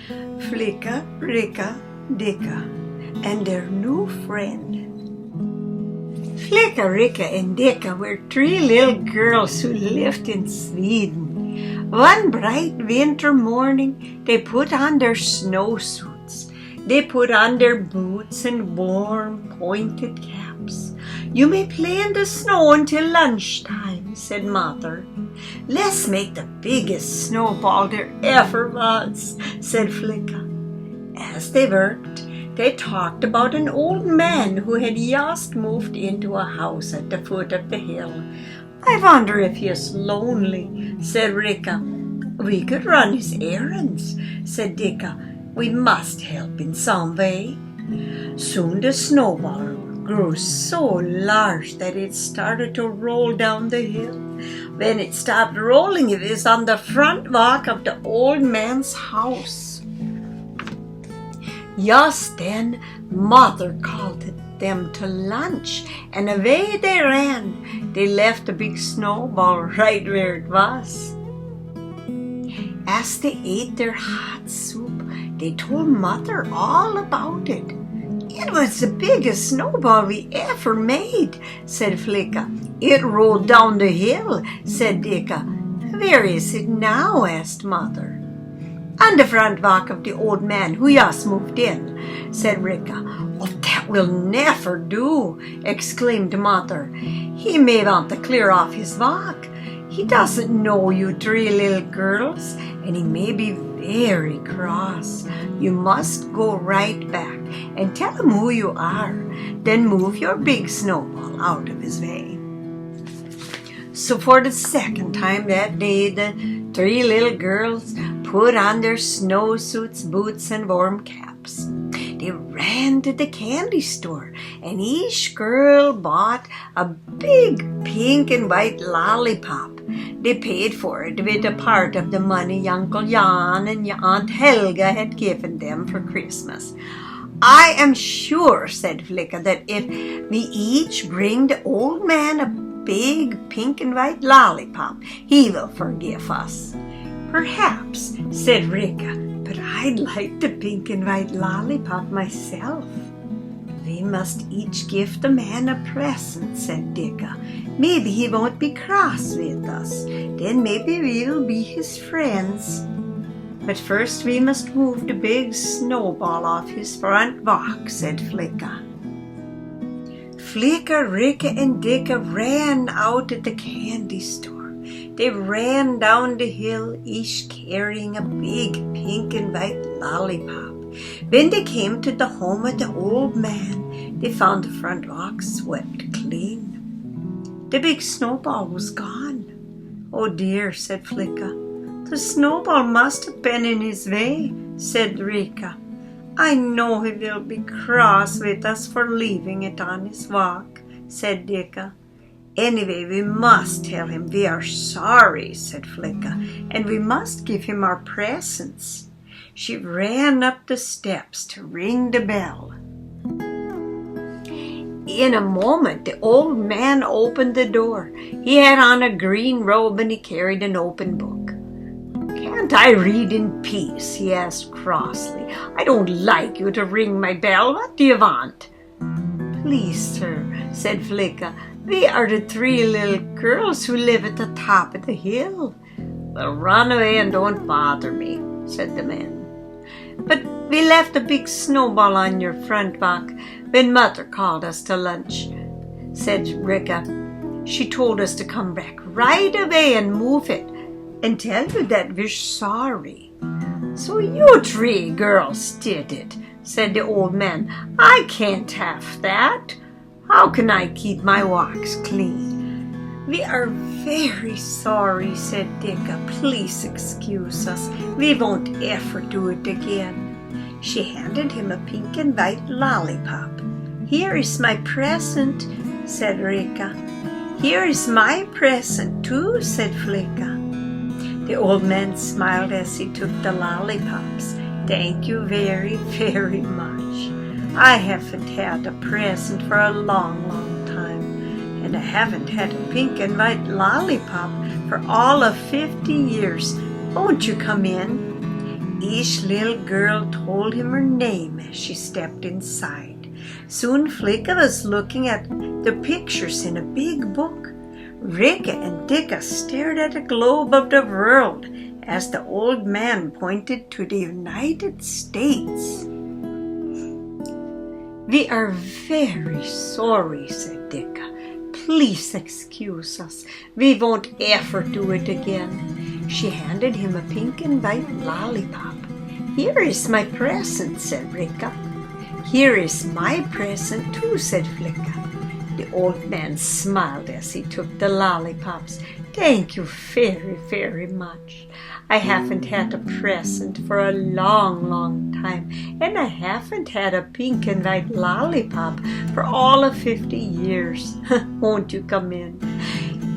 Flicka, Ricka, Dicka, and their new friend. Flicka, Ricka, and Dicka were three little girls who lived in Sweden. One bright winter morning, they put on their snowsuits. They put on their boots and warm, pointed caps. "You may play in the snow until lunchtime," said Mother. "Let's make the biggest snowball there ever was," said Flicka. As they worked, they talked about an old man who had just moved into a house at the foot of the hill. "I wonder if he is lonely," said Ricka. "We could run his errands," said Dicka. "We must help in some way." Soon the snowball grew so large that it started to roll down the hill. When it stopped rolling, it was on the front walk of the old man's house. Just then, Mother called them to lunch, and away they ran. They left the big snowball right where it was. As they ate their hot soup, they told Mother all about it. "It was the biggest snowball we ever made," said Flicka. "It rolled down the hill," said Dicka. "Where is it now?" asked Mother. "On the front walk of the old man who just moved in," said Ricka. "Oh, that will never do," exclaimed Mother. "He may want to clear off his walk. He doesn't know you three little girls, and he may be very cross. You must go right back and tell him who you are. Then move your big snowball out of his way." So for the second time that day, the three little girls put on their snowsuits, boots, and warm caps. They ran to the candy store, and each girl bought a big pink and white lollipop. They paid for it with a part of the money Uncle Jan and Aunt Helga had given them for Christmas. "I am sure," said Flicka, "that if we each bring the old man a big pink and white lollipop, he will forgive us." "Perhaps," said Ricka, "but I'd like the pink and white lollipop myself." "We must each give the man a present," said Dicka. "Maybe he won't be cross with us. Then maybe we'll be his friends. But first we must move the big snowball off his front walk," said Flicka. Flicka, Ricka, and Dicka ran out at the candy store. They ran down the hill, each carrying a big pink and white lollipop. When they came to the home of the old man, they found the front walk swept clean. The big snowball was gone. "Oh dear," said Flicka. "The snowball must have been in his way," said Ricka. "I know he will be cross with us for leaving it on his walk," said Dicka. "Anyway, we must tell him we are sorry," said Flicka, "and we must give him our presents." She ran up the steps to ring the bell. In a moment, the old man opened the door. He had on a green robe and he carried an open book. "Can't I read in peace?" he asked crossly. "I don't like you to ring my bell. What do you want?" "Please, sir," said Flicka, "we are the three little girls who live at the top of the hill." "Well, run away and don't bother me," said the man. "But we left a big snowball on your front walk when Mother called us to lunch," said Ricka. "She told us to come back right away and move it and tell you that we're sorry." "So you three girls did it," said the old man. "I can't have that. How can I keep my walks clean?" "We are very sorry," said Dicka. "Please excuse us. We won't ever do it again." She handed him a pink and white lollipop. "Here is my present," said Ricka. "Here is my present too," said Flicka. The old man smiled as he took the lollipops. "Thank you very, very much. I haven't had a present for a long, long time, and I haven't had a pink and white lollipop for all of 50 years. Won't you come in?" Each little girl told him her name as she stepped inside. Soon Flicka was looking at the pictures in a big book. Ricka and Dicka stared at the globe of the world as the old man pointed to the United States. "We are very sorry," said Dicka. "Please excuse us. We won't ever do it again." She handed him a pink and white lollipop. "Here is my present," said Ricka. "Here is my present too," said Flicka. The old man smiled as he took the lollipops. "Thank you very, very much. I haven't had a present for a long, long time, and I haven't had a pink and white lollipop for all of 50 years. Won't you come in?"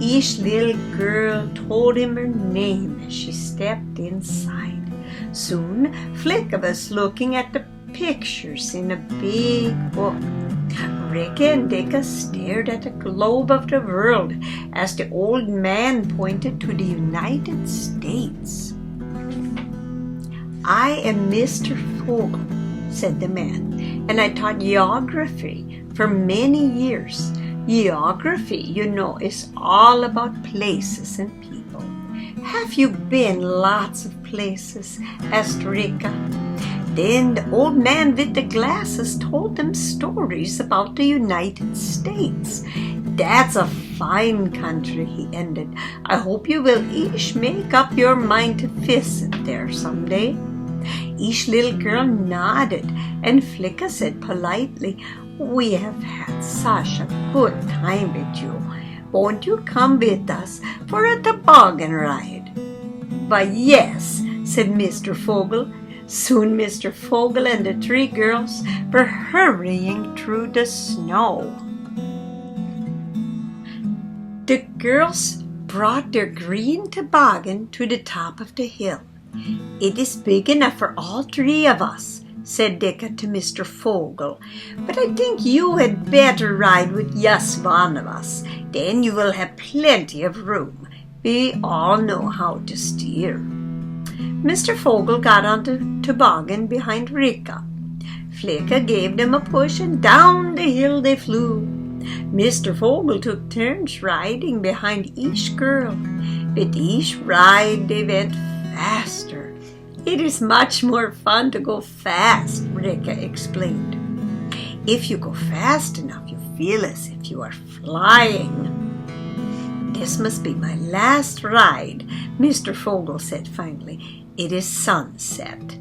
Each little girl told him her name as she stepped inside. Soon, Flicka was looking at the pictures in a big book. Ricka and Dicka stared at the globe of the world as the old man pointed to the United States. "I am Mr. Fogel," said the man, "and I taught geography for many years. Geography, you know, is all about places and people." "Have you been lots of places?" asked Ricka. Then the old man with the glasses told them stories about the United States. "That's a fine country," he ended. "I hope you will each make up your mind to visit there someday." Each little girl nodded, and Flicka said politely, "We have had such a good time with you. Won't you come with us for a toboggan ride?" "Why, yes," said Mr. Fogel. Soon Mr. Fogel and the 3 girls were hurrying through the snow. The girls brought their green toboggan to the top of the hill. "It is big enough for all 3 of us," said Dicka to Mr. Fogel, "but I think you had better ride with just one of us. Then you will have plenty of room. We all know how to steer." Mr. Fogel got on the toboggan behind Ricka. Flicka gave them a push, and down the hill they flew. Mr. Fogel took turns riding behind each girl. With each ride they went faster. "It is much more fun to go fast," Ricka explained. "If you go fast enough, you feel as if you are flying." "This must be my last ride," Mr. Fogel said finally. "It is sunset."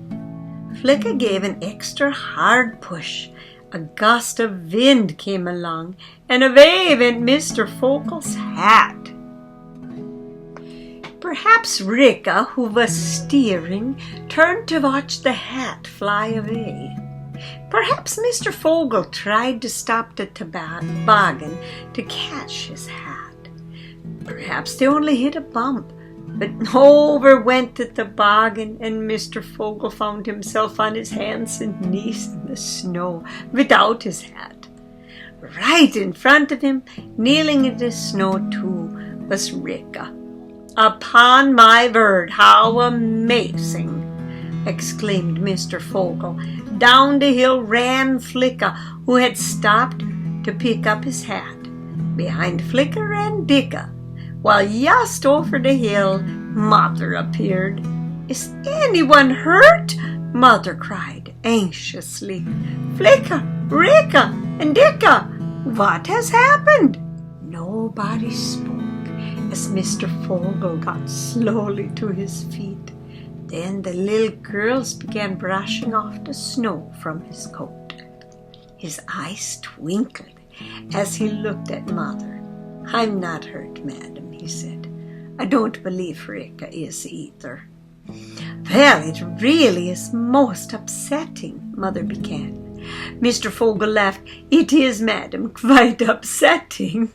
Flicka gave an extra hard push. A gust of wind came along, and away went Mr. Fogel's hat. Perhaps Ricka, who was steering, turned to watch the hat fly away. Perhaps Mr. Fogel tried to stop the toboggan to catch his hat. Perhaps they only hit a bump, but over went the toboggan, and Mr. Fogel found himself on his hands and knees in the snow without his hat. Right in front of him, kneeling in the snow too, was Ricka. "Upon my word, how amazing!" exclaimed Mr. Fogel. Down the hill ran Flicka, who had stopped to pick up his hat. Behind Flicka ran Dicka, while just over the hill, Mother appeared. "Is anyone hurt?" Mother cried anxiously. "Flicka, Ricka, and Dicka, what has happened?" Nobody spoke as Mr. Fogel got slowly to his feet. Then the little girls began brushing off the snow from his coat. His eyes twinkled as he looked at Mother. "I'm not hurt, madam," he said. "I don't believe Ricka is either." "Well, it really is most upsetting," Mother began. Mr. Fogel laughed. "It is, madam, quite upsetting."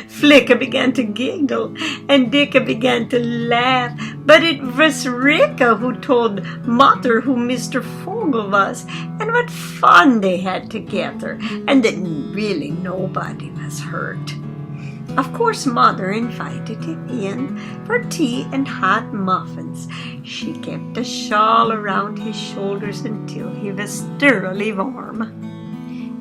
Flicka began to giggle, and Dicka began to laugh. But it was Ricka who told Mother who Mr. Fogel was, and what fun they had together, and that really nobody was hurt. Of course, Mother invited him in for tea and hot muffins. She kept a shawl around his shoulders until he was thoroughly warm.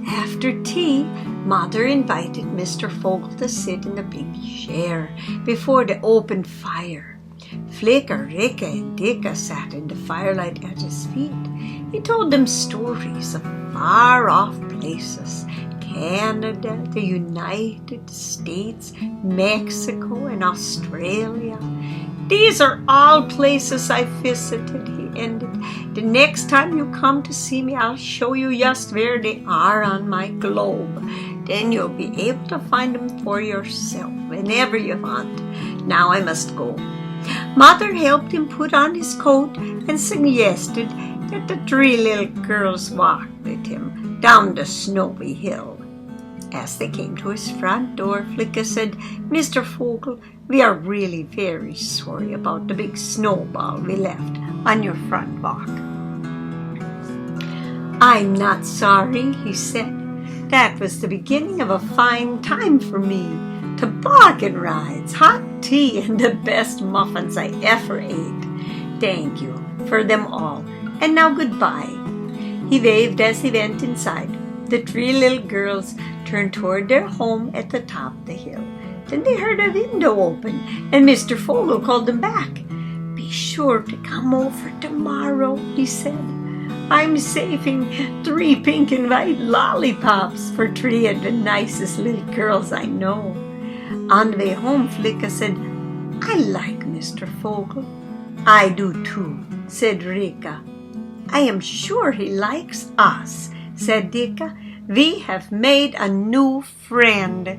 After tea, Mother invited Mr. Fogel to sit in a big chair before the open fire. Flicka, Ricka, and Dicka sat in the firelight at his feet. He told them stories of far-off places, Canada, the United States, Mexico, and Australia. These are all places I visited, he ended. The next time you come to see me, I'll show you just where they are on my globe. Then you'll be able to find them for yourself whenever you want. Now I must go. Mother helped him put on his coat and suggested that the 3 little girls walk with him down the snowy hill. As they came to his front door, Flicka said, "Mr. Fogel, we are really very sorry about the big snowball we left on your front walk." "I'm not sorry," he said. "That was the beginning of a fine time for me. Toboggan rides, hot tea, and the best muffins I ever ate. Thank you for them all. And now goodbye." He waved as he went inside. The 3 little girls turned toward their home at the top of the hill. Then they heard a window open, and Mr. Fogel called them back. "Be sure to come over tomorrow," he said. "I'm saving 3 pink and white lollipops for 3 of the nicest little girls I know." On the way home, Flicka said, "I like Mr. Fogel." "I do too," said Ricka. "I am sure he likes us," said Dicka. "We have made a new friend."